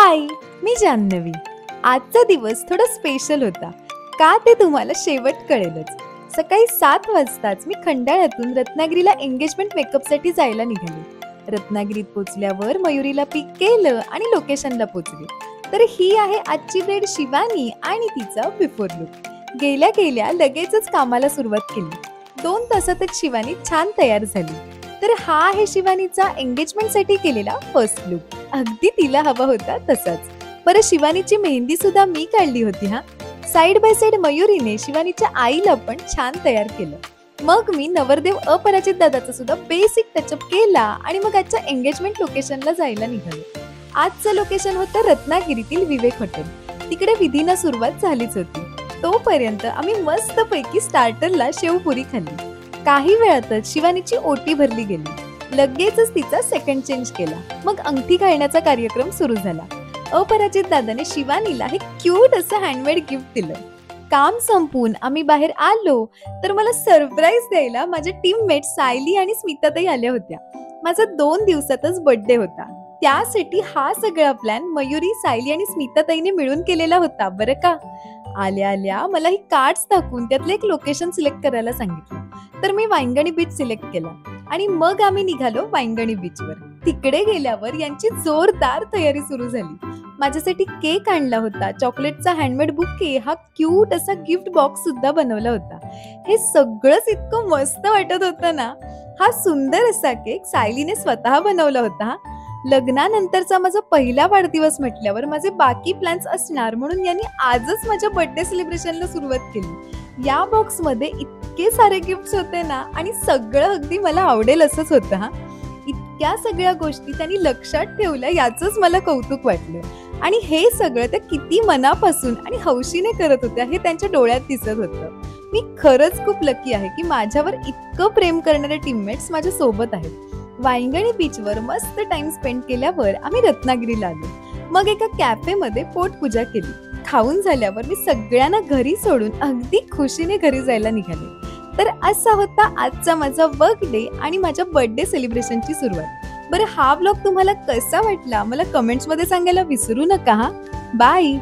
हाय, मी जान्हवी. आजचा दिवस थोडा स्पेशल होता. का ते तुम्हाला शेवट कळेलच. सकाळी 7 वाजताच मी खंडाळ्यातून रत्नागिरीला एंगेजमेंट मेकअपसाठी जायला निघाले. रत्नागिरीत पोचल्यावर मयुरीला पिक केलं आणि लोकेशनला पोचले. तर ही आहे आजची ब्राईड शिवानी आणि तिचा बिफोर लुक. गेल्या गेल्या लगेचच कामाला सुरुवात केली. 2 तासातच शिवानी छान तयार झाली. तर हा आहे शिवानीचा एंगेजमेंटसाठी केलेला फर्स्ट लुक. अगदी तिला हवा होता तसाच. परत शिवानीची मेहंदी सुद्धा मी काढली होती हा. साइड बाय साइड मयुरीने शिवानीच्या आईला पण छान तयार केलं. मग मी नवरदेव अपराजित दादाचा सुद्धा बेसिक टचअप केला आणि मग आजच्या एंगेजमेंट लोकेशनला जायला निघालो. आजचं लोकेशन होतं रत्नागिरीतील विवेक हॉटेल. तिकडे विधीना सुरुवात झालीच होती. तोपर्यंत आम्ही मस्तपैकी स्टार्टरला शेवपुरी खाल्ली. काही वेळातच शिवानीची ओटी भरली गेली. लगेचच तिचा सेकंड चेंज केला. मग अंगठी घालण्याचा कार्यक्रम सुरू झाला. अपराजित दादाने शिवानीला हे क्यूट असं हँडमेड गिफ्ट दिलं. काम संपून आम्ही बाहेर आलो तर मला सरप्राईज द्यायला माझ्या टीममेट सायली आणि स्मिताताई आल्या होत्या. माझा 2 दिवसातच बर्थडे होता. त्यासाठी हा सगळा प्लॅन मयुरी, सायली आणि स्मिताताईने मिळून केलेला होता बरं का. आल्या आल्या मला ही कार्ड्स दाखवून त्यातलं एक लोकेशन सिलेक्ट करायला सांगितलं. तर मी वांगणी बीच सिलेक्ट केला आणि मग आम्ही निघालो वांगणी बीचवर. तिकडे गेल्यावर यांची जोरदार तयारी सुरू झाली. माझ्यासाठी केक आणला होता, चॉकलेटचा हँडमेड बुके, हा क्यूट असा गिफ्ट बॉक्स सुद्धा बनवला होता. हे सगळंच इतकं मस्त वाटत होतं ना. हा सुंदर असा केक सायलीने स्वतः बनवला होता. लग्नानंतरचा माझा पहिला वाढदिवस म्हटल्यावर माझे बाकी प्लॅन्स असणार म्हणून यांनी आजच माझ्या बर्थडे सेलिब्रेशनला सुरुवात केली. या बॉक्स मध्ये इतके सारे गिफ्ट्स होते ना आणि सगळं अगदी मला आवडेल असंच होतं हा. इतक्या सगळ्या गोष्टी त्यांनी लक्षात ठेवल्या याचंच मला कौतुक वाटलं. आणि हे सगळं त्या किती मनापासून आणि हौशीने करत होत्या हे त्यांच्या डोळ्यात दिसत होतं. मी खरंच खूप लकी आहे की माझ्यावर इतकं प्रेम करणारे टीममेट्स माझ्या सोबत आहेत. वांगणी बीचवर मस्त टाइम स्पेंड केल्यावर आम्ही रत्नागिरीला आलो. मग एका कॅफेमध्ये पोटपूजा केली. खाऊन झाल्यावर मी सगळ्यांना घरी सोडून अगदी खुशीने घरी जायला निघाले. तर असा होता आजचा माझा वर्क डे आणि माझ्या बर्थडे सेलिब्रेशनची सुरुवात. बरं, हा ब्लॉग तुम्हाला कसा वाटला मला कमेंट्स मध्ये सांगायला विसरू नका हा. बाय.